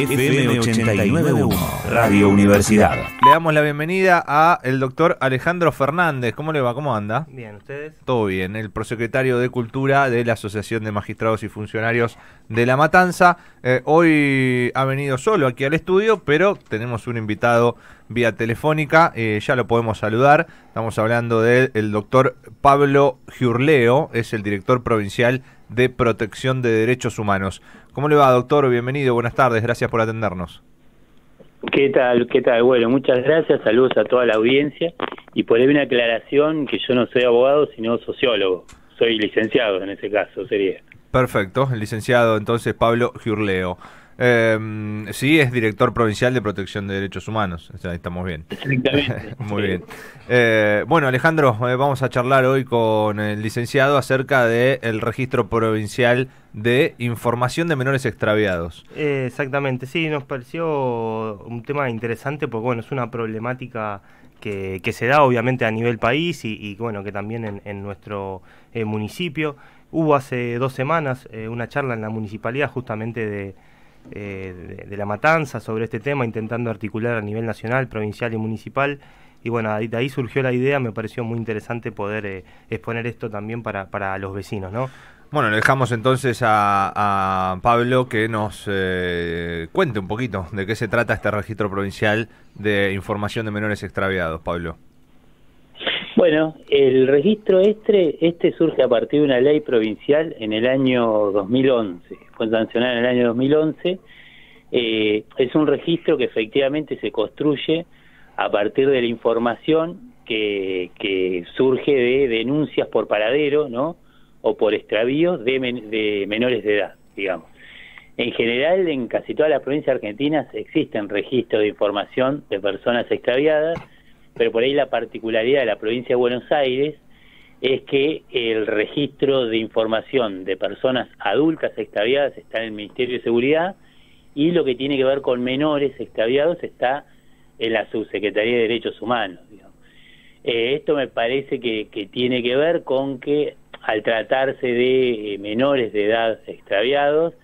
FM 89.1, Radio Universidad. Le damos la bienvenida a el doctor Alejandro Fernández. ¿Cómo le va? ¿Cómo anda? Bien, ¿ustedes? Todo bien, el prosecretario de Cultura de la Asociación de Magistrados y Funcionarios de La Matanza. Hoy ha venido solo aquí al estudio, pero tenemos un invitado vía telefónica, ya lo podemos saludar. Estamos hablando del doctor Pablo Giurleo, es el director provincial de Protección de Derechos Humanos. ¿Cómo le va, doctor? Bienvenido, buenas tardes, gracias por atendernos. ¿Qué tal? ¿Qué tal? Bueno, muchas gracias, saludos a toda la audiencia. Y por ahí una aclaración, que yo no soy abogado, sino sociólogo. Soy licenciado en ese caso, sería. Perfecto, el licenciado entonces Pablo Giurleo. Sí, es director provincial de Protección de Derechos Humanos, o sea, estamos bien. Exactamente. Muy bien. Bueno, Alejandro, vamos a charlar hoy con el licenciado acerca del registro provincial de información de menores extraviados. Exactamente, sí, nos pareció un tema interesante porque, bueno, es una problemática que se da obviamente a nivel país y bueno, que también en nuestro municipio. Hubo hace 2 semanas una charla en la municipalidad justamente de La Matanza sobre este tema, intentando articular a nivel nacional, provincial y municipal. Y bueno, de ahí surgió la idea, me pareció muy interesante poder exponer esto también para los vecinos, ¿no? Bueno, le dejamos entonces a Pablo que nos cuente un poquito de qué se trata este registro provincial de información de menores extraviados, Pablo. Bueno, el registro este surge a partir de una ley provincial en el año 2011, fue sancionada en el año 2011. Es un registro que efectivamente se construye a partir de la información que surge de denuncias por paradero, ¿no? O por extravíos de menores de edad, digamos. En general, en casi todas las provincias argentinas existen registros de información de personas extraviadas, pero por ahí la particularidad de la provincia de Buenos Aires es que el registro de información de personas adultas extraviadas está en el Ministerio de Seguridad y lo que tiene que ver con menores extraviados está en la Subsecretaría de Derechos Humanos, digamos. Esto me parece que tiene que ver con que al tratarse de menores de edad extraviados,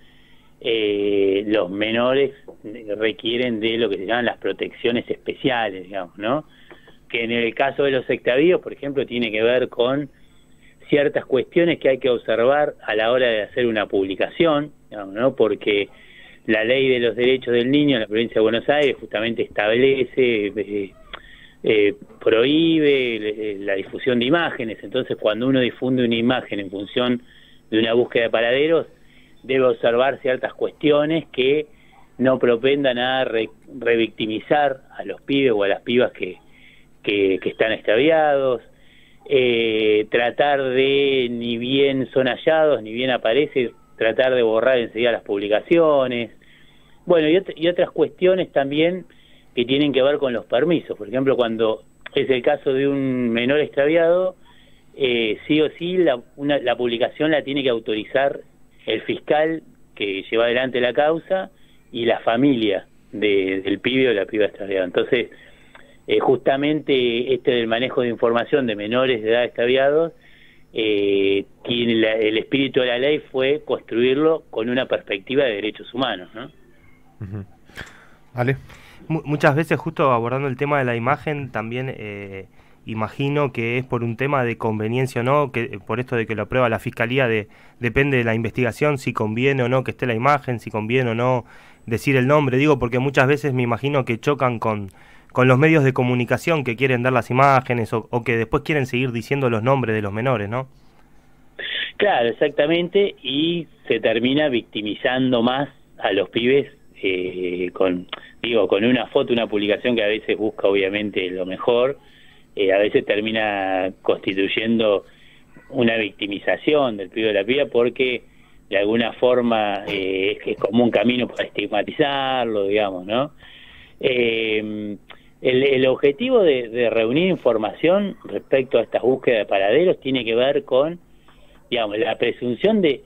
los menores requieren de lo que se llaman las protecciones especiales, digamos, ¿no? Que en el caso de los extravíos, por ejemplo, tiene que ver con ciertas cuestiones que hay que observar a la hora de hacer una publicación, digamos, ¿no? Porque la ley de los derechos del niño en la provincia de Buenos Aires justamente establece, prohíbe la difusión de imágenes. Entonces, cuando uno difunde una imagen en función de una búsqueda de paraderos, debe observar ciertas cuestiones que no propendan a revictimizar a los pibes o a las pibas que están extraviados, tratar de, ni bien son hallados, ni bien aparece, tratar de borrar enseguida las publicaciones. Bueno, y otras cuestiones también que tienen que ver con los permisos. Por ejemplo, cuando es el caso de un menor extraviado, sí o sí la publicación la tiene que autorizar el fiscal que lleva adelante la causa y la familia del pibe o la piba extraviada. Entonces, justamente del manejo de información de menores de edad extraviados, el espíritu de la ley fue construirlo con una perspectiva de derechos humanos, ¿no? Uh-huh. ¿Vale? Muchas veces, justo abordando el tema de la imagen, también imagino que es por un tema de conveniencia o no, que por esto de que lo aprueba la Fiscalía, depende de la investigación si conviene o no que esté la imagen, si conviene o no decir el nombre. Digo, porque muchas veces me imagino que chocan con los medios de comunicación que quieren dar las imágenes o que después quieren seguir diciendo los nombres de los menores, ¿no? Claro, exactamente, y se termina victimizando más a los pibes con una foto, una publicación que a veces busca obviamente lo mejor, a veces termina constituyendo una victimización del pibe o de la piba porque de alguna forma es como un camino para estigmatizarlo, digamos, ¿no? El objetivo de reunir información respecto a estas búsquedas de paraderos tiene que ver con, digamos, la presunción de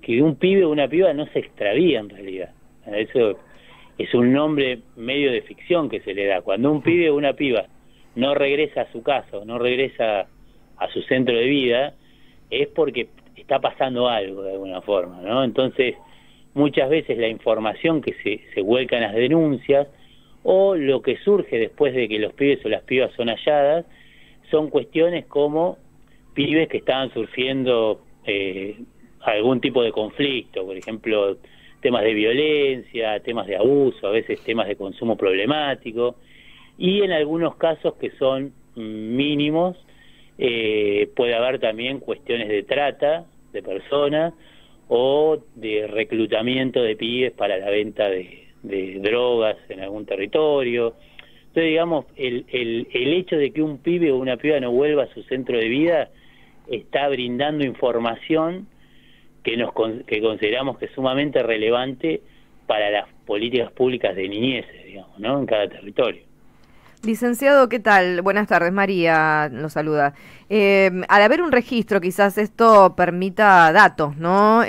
que un pibe o una piba no se extravía en realidad. Eso es un nombre medio de ficción que se le da. Cuando un pibe o una piba no regresa a su casa o no regresa a su centro de vida, es porque está pasando algo de alguna forma, ¿no? Entonces, muchas veces la información que se vuelca en las denuncias, o lo que surge después de que los pibes o las pibas son halladas, son cuestiones como pibes que estaban sufriendo algún tipo de conflicto, por ejemplo, temas de violencia, temas de abuso, a veces temas de consumo problemático, y en algunos casos que son mínimos, puede haber también cuestiones de trata de personas o de reclutamiento de pibes para la venta de drogas en algún territorio. Entonces, digamos, el hecho de que un pibe o una piba no vuelva a su centro de vida está brindando información que consideramos que es sumamente relevante para las políticas públicas de niñez, digamos, ¿no? En cada territorio. Licenciado, ¿qué tal? Buenas tardes, María lo saluda. Al haber un registro, quizás esto permita datos, ¿no?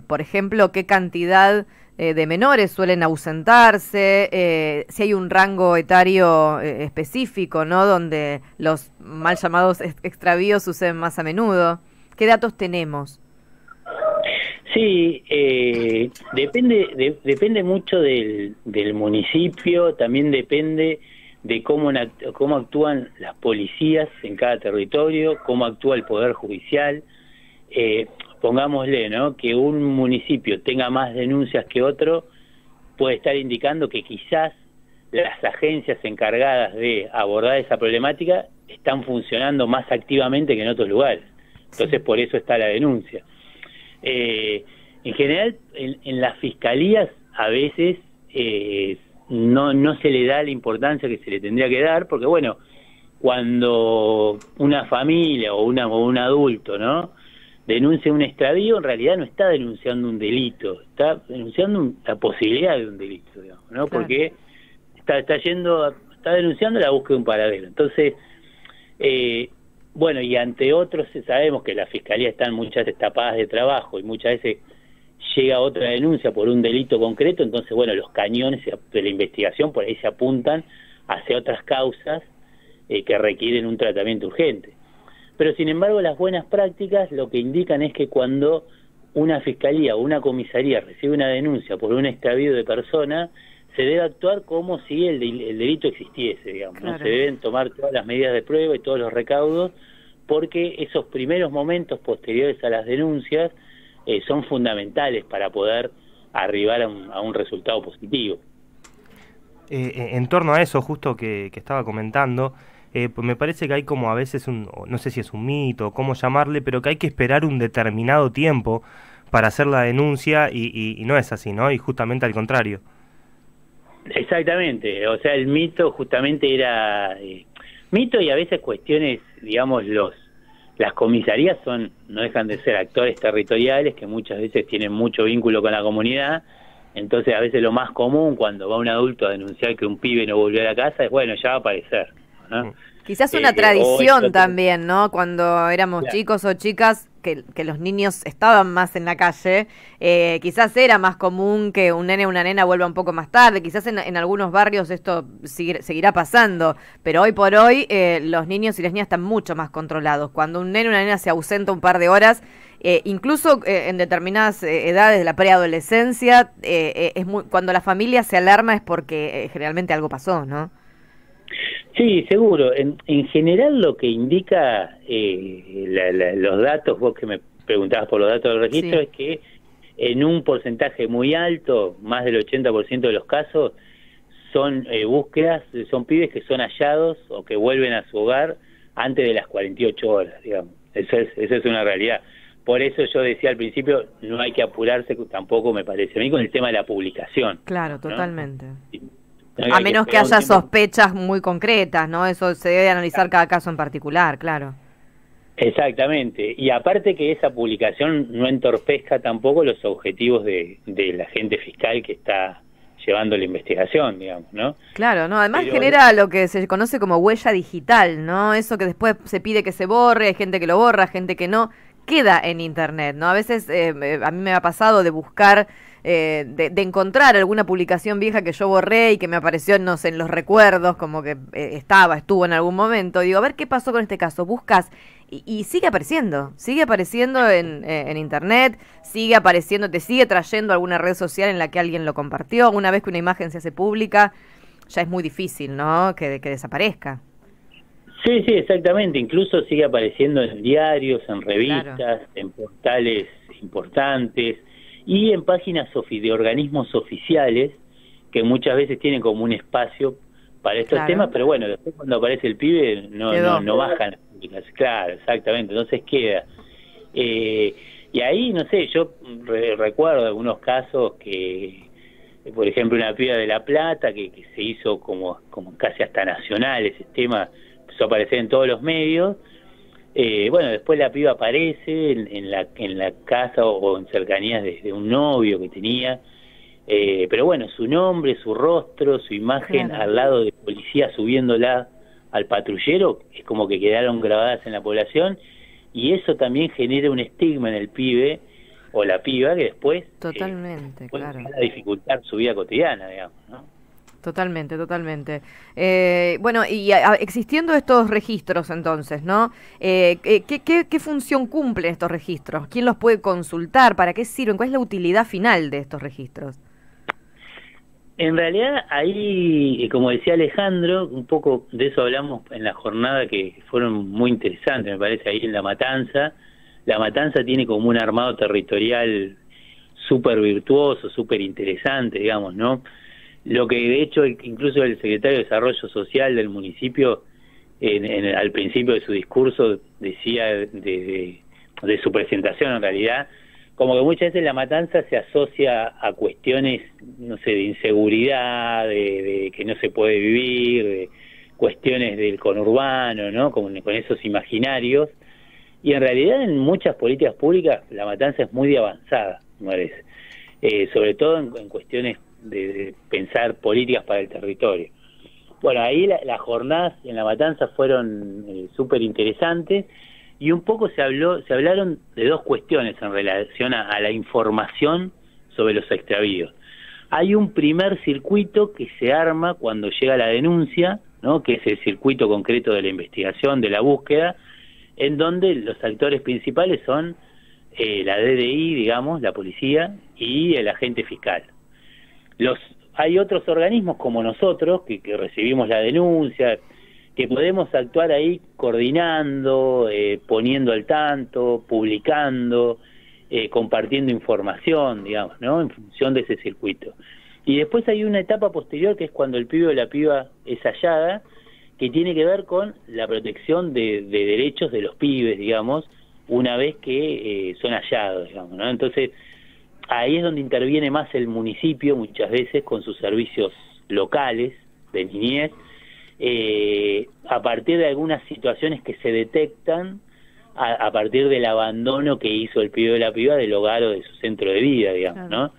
Por ejemplo, qué cantidad de menores suelen ausentarse, si hay un rango etario específico, ¿no? Donde los mal llamados extravíos suceden más a menudo. ¿Qué datos tenemos? Sí, depende mucho del municipio, también depende de cómo actúan las policías en cada territorio, cómo actúa el Poder Judicial. Pongámosle, ¿no?, que un municipio tenga más denuncias que otro, puede estar indicando que quizás las agencias encargadas de abordar esa problemática están funcionando más activamente que en otros lugares. Entonces, por eso está la denuncia. En general, en las fiscalías a veces no se le da la importancia que se le tendría que dar, porque bueno, cuando una familia o un adulto, ¿no?, denuncia un extravío, en realidad no está denunciando un delito, está denunciando la posibilidad de un delito, digamos, ¿no? Claro. Porque está denunciando la búsqueda de un paradero. Entonces, bueno, y ante otros sabemos que la fiscalía están muchas veces tapadas de trabajo y muchas veces llega otra denuncia por un delito concreto, entonces, bueno, los cañones de la investigación por ahí se apuntan hacia otras causas que requieren un tratamiento urgente. Pero, sin embargo, las buenas prácticas lo que indican es que cuando una fiscalía o una comisaría recibe una denuncia por un extravío de persona, se debe actuar como si el delito existiese, digamos, claro, ¿no? Se deben tomar todas las medidas de prueba y todos los recaudos, porque esos primeros momentos posteriores a las denuncias son fundamentales para poder arribar a un resultado positivo. En torno a eso, justo que estaba comentando, pues me parece que hay como a veces no sé si es un mito, cómo llamarle, pero que hay que esperar un determinado tiempo para hacer la denuncia y no es así, ¿no? Y justamente al contrario. Exactamente, o sea, el mito justamente era mito, y a veces cuestiones, digamos, las comisarías no dejan de ser actores territoriales que muchas veces tienen mucho vínculo con la comunidad. Entonces, a veces lo más común cuando va un adulto a denunciar que un pibe no volvió a la casa es, bueno, ya va a aparecer, ¿no? Quizás una tradición también, ¿no? Cuando éramos chicos o chicas, que los niños estaban más en la calle, quizás era más común que un nene o una nena vuelva un poco más tarde. Quizás en algunos barrios esto seguirá pasando, pero hoy por hoy los niños y las niñas están mucho más controlados. Cuando un nene o una nena se ausenta un par de horas, incluso en determinadas edades de la preadolescencia, cuando la familia se alarma es porque generalmente algo pasó, ¿no? Sí, seguro. En general lo que indica los datos, vos que me preguntabas por los datos del registro, sí, es que en un porcentaje muy alto, más del 80% de los casos, son búsquedas, son pibes que son hallados o que vuelven a su hogar antes de las 48 horas, digamos. Eso es una realidad. Por eso yo decía al principio, no hay que apurarse tampoco, me parece a mí, con el tema de la publicación. Claro, ¿no? totalmente. Sí. A menos que haya sospechas muy concretas, ¿no? Eso se debe analizar cada caso en particular, claro. Exactamente. Y aparte que esa publicación no entorpezca tampoco los objetivos de la agente fiscal que está llevando la investigación, digamos, ¿no? Claro, ¿no? Además genera lo que se conoce como huella digital, ¿no? Eso que después se pide que se borre, hay gente que lo borra, gente que no, queda en internet, ¿no? A veces a mí me ha pasado de buscar, de encontrar alguna publicación vieja que yo borré y que me apareció, no sé, en los recuerdos, como que estuvo en algún momento. Digo, a ver qué pasó con este caso. Buscas y sigue apareciendo en internet, sigue apareciendo, te sigue trayendo alguna red social en la que alguien lo compartió. Una vez que una imagen se hace pública, ya es muy difícil, ¿no?, que desaparezca. Sí, exactamente. Incluso sigue apareciendo en diarios, en revistas, claro, en portales importantes y en páginas de organismos oficiales que muchas veces tienen como un espacio para estos claro, temas, pero bueno, después cuando aparece el pibe no bajan las publicaciones. Claro, exactamente, entonces queda. Y ahí, no sé, yo recuerdo algunos casos que, por ejemplo, una piba de La Plata que se hizo como casi hasta nacional ese tema, empezó a aparecer en todos los medios. Bueno, después la piba aparece en la casa o en cercanías de un novio que tenía, pero bueno, su nombre, su rostro, su imagen, claro, al lado de policía subiéndola al patrullero, es como que quedaron grabadas en la población, y eso también genera un estigma en el pibe o la piba que después totalmente, puede claro, llegar a dificultar su vida cotidiana, digamos, ¿no? Totalmente. Bueno, y existiendo estos registros, entonces, ¿no? ¿Qué función cumplen estos registros? ¿Quién los puede consultar? ¿Para qué sirven? ¿Cuál es la utilidad final de estos registros? En realidad, ahí, como decía Alejandro, un poco de eso hablamos en la jornada, que fueron muy interesantes, me parece, ahí en La Matanza. La Matanza tiene como un armado territorial súper virtuoso, súper interesante, digamos, ¿no? Lo que de hecho incluso el secretario de Desarrollo Social del municipio al principio de su discurso decía de su presentación, en realidad, como que muchas veces La Matanza se asocia a cuestiones, no sé, de inseguridad, de que no se puede vivir, de cuestiones del conurbano, ¿no?, con esos imaginarios, y en realidad en muchas políticas públicas La Matanza es muy avanzada, me parece, sobre todo en cuestiones de pensar políticas para el territorio. Bueno, ahí las jornadas en La Matanza fueron súper interesantes, y un poco se hablaron de dos cuestiones en relación a la información sobre los extravíos. Hay un primer circuito que se arma cuando llega la denuncia, ¿no?, que es el circuito concreto de la investigación, de la búsqueda, en donde los actores principales son la DDI, digamos, la policía, y el agente fiscal. Hay otros organismos como nosotros que recibimos la denuncia, que podemos actuar ahí coordinando, poniendo al tanto, publicando, compartiendo información, digamos, ¿no?, en función de ese circuito. Y después hay una etapa posterior, que es cuando el pibe o la piba es hallada, que tiene que ver con la protección de derechos de los pibes, digamos, una vez que son hallados, digamos, ¿no? Entonces, ahí es donde interviene más el municipio, muchas veces, con sus servicios locales de niñez, a partir de algunas situaciones que se detectan a partir del abandono que hizo el pibe o la piba del hogar o de su centro de vida, digamos, ¿no?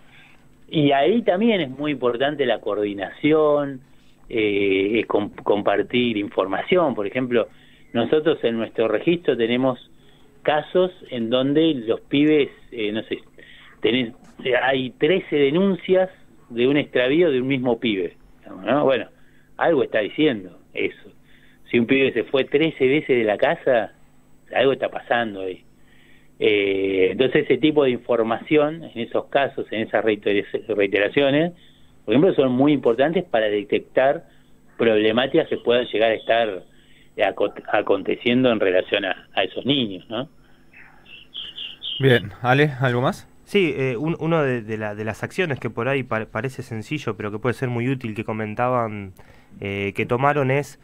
Y ahí también es muy importante la coordinación, compartir información. Por ejemplo, nosotros en nuestro registro tenemos casos en donde los pibes, no sé, hay 13 denuncias de un extravío de un mismo pibe, ¿no? Bueno, algo está diciendo eso. Si un pibe se fue 13 veces de la casa, algo está pasando ahí. Entonces ese tipo de información, en esos casos, en esas reiteraciones, por ejemplo, son muy importantes para detectar problemáticas que puedan llegar a estar aconteciendo en relación a esos niños, ¿no? Bien, Ale, ¿algo más? Sí, uno de las acciones que por ahí parece sencillo, pero que puede ser muy útil, que comentaban que tomaron, es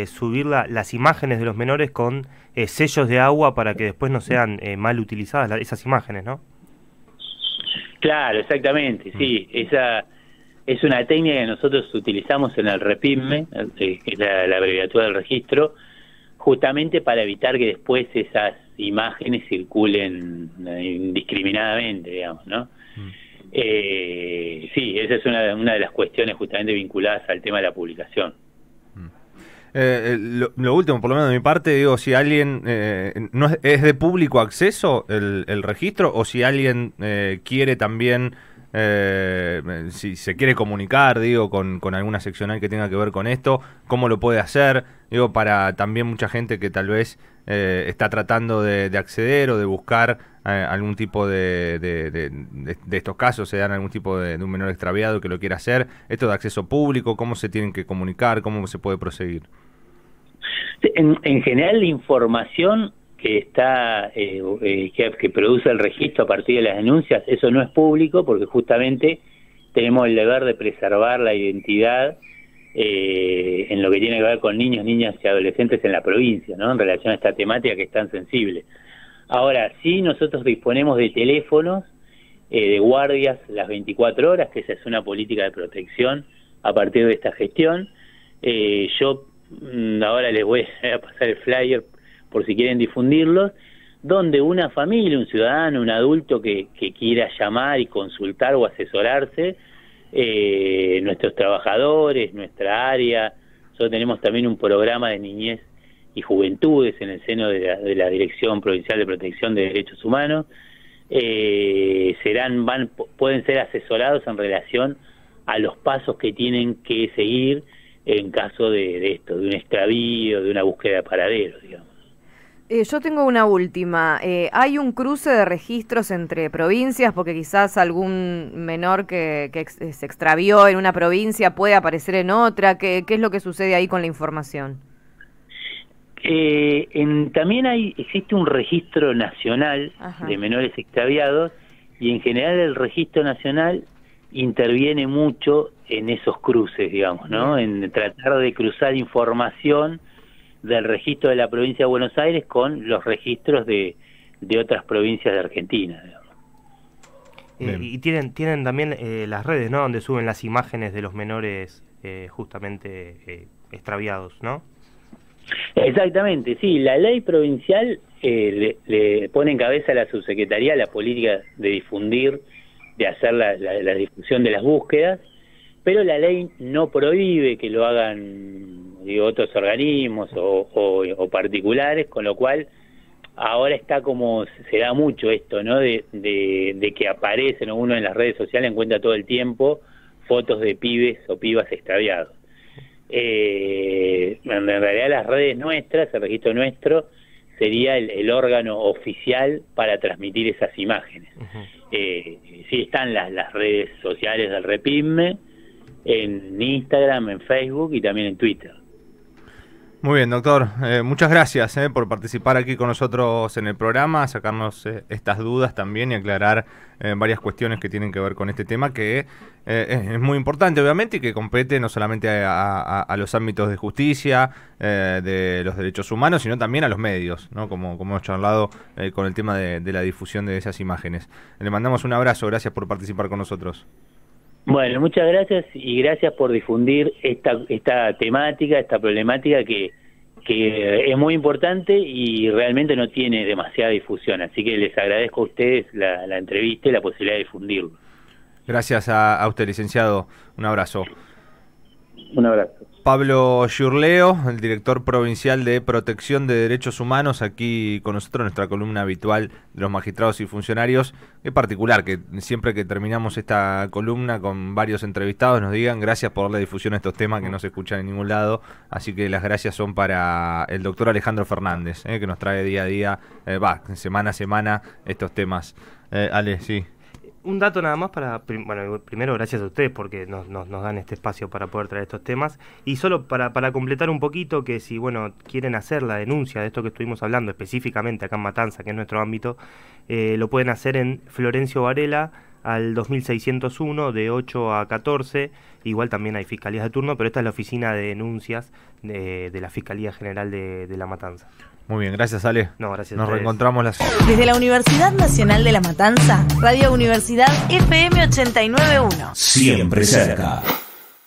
subir las imágenes de los menores con sellos de agua para que después no sean mal utilizadas esas imágenes, ¿no? Claro, exactamente, sí. Esa es una técnica que nosotros utilizamos en el REPIMME, que es la abreviatura del registro, justamente para evitar que después esas imágenes circulen indiscriminadamente, digamos, ¿no? Sí, esa es una de las cuestiones justamente vinculadas al tema de la publicación. Lo último, por lo menos de mi parte, digo, si alguien no es de público acceso el registro, o si alguien quiere también si se quiere comunicar, digo, con alguna seccional que tenga que ver con esto, cómo lo puede hacer, digo, para también mucha gente que tal vez está tratando de acceder o de buscar algún tipo de estos casos, se dan algún tipo de un menor extraviado que lo quiera hacer, esto de acceso público, cómo se tienen que comunicar, cómo se puede proseguir. En general, la información que está que produce el registro a partir de las denuncias, eso no es público porque justamente tenemos el deber de preservar la identidad en lo que tiene que ver con niños, niñas y adolescentes en la provincia, ¿no? En relación a esta temática que es tan sensible. Ahora, sí, nosotros disponemos de teléfonos de guardias las 24 horas, que esa es una política de protección a partir de esta gestión. Yo ahora les voy a pasar el flyer por si quieren difundirlos, donde una familia, un ciudadano, un adulto que quiera llamar y consultar o asesorarse, nuestros trabajadores, nuestra área, nosotros tenemos también un programa de niñez y juventudes en el seno de la Dirección Provincial de Protección de Derechos Humanos, pueden ser asesorados en relación a los pasos que tienen que seguir en caso de esto, de un extravío, de una búsqueda de paradero, digamos. Yo tengo una última. ¿Hay un cruce de registros entre provincias? Porque quizás algún menor que se extravió en una provincia puede aparecer en otra. ¿Qué es lo que sucede ahí con la información? También existe un registro nacional de menores extraviados y en general el registro nacional interviene mucho en esos cruces, digamos, ¿no? En tratar de cruzar información del registro de la provincia de Buenos Aires con los registros de otras provincias de Argentina, digamos. Y tienen también las redes, ¿no? Donde suben las imágenes de los menores justamente extraviados, ¿no? Exactamente, sí. La ley provincial le pone en cabeza a la subsecretaría la política de difundir, de hacer la difusión de las búsquedas, pero la ley no prohíbe que lo hagan otros organismos o particulares, con lo cual ahora está como, se da mucho esto, ¿no? De que aparecen, uno en las redes sociales encuentra todo el tiempo fotos de pibes o pibas extraviados. En realidad las redes nuestras, el registro nuestro, sería el órgano oficial para transmitir esas imágenes. Sí están las redes sociales del REPIMME, en Instagram, en Facebook y también en Twitter. Muy bien, doctor. Muchas gracias por participar aquí con nosotros en el programa, sacarnos estas dudas también y aclarar varias cuestiones que tienen que ver con este tema que es muy importante, obviamente, y que compete no solamente a los ámbitos de justicia, de los derechos humanos, sino también a los medios, ¿no? Como hemos charlado con el tema de la difusión de esas imágenes. Le mandamos un abrazo, gracias por participar con nosotros. Bueno, muchas gracias y gracias por difundir esta temática, esta problemática que es muy importante y realmente no tiene demasiada difusión. Así que les agradezco a ustedes la entrevista y la posibilidad de difundirlo. Gracias a usted, licenciado. Un abrazo. Un abrazo. Pablo Giurleo, el director provincial de Protección de Derechos Humanos, aquí con nosotros en nuestra columna habitual de los magistrados y funcionarios. Es particular que siempre que terminamos esta columna con varios entrevistados nos digan gracias por darle difusión a estos temas que no se escuchan en ningún lado. Así que las gracias son para el doctor Alejandro Fernández, que nos trae día a día, semana a semana, estos temas. Ale, sí. Un dato nada más bueno, primero gracias a ustedes porque nos dan este espacio para poder traer estos temas y solo para completar un poquito que si quieren hacer la denuncia de esto que estuvimos hablando específicamente acá en Matanza, que es nuestro ámbito, lo pueden hacer en Florencio Varela al 2601 de 8 a 14, igual también hay fiscalías de turno, pero esta es la oficina de denuncias de la Fiscalía General de La Matanza. Muy bien, gracias Ale. No, gracias. Nos reencontramos Desde la Universidad Nacional de La Matanza, Radio Universidad FM 89.1. Siempre cerca.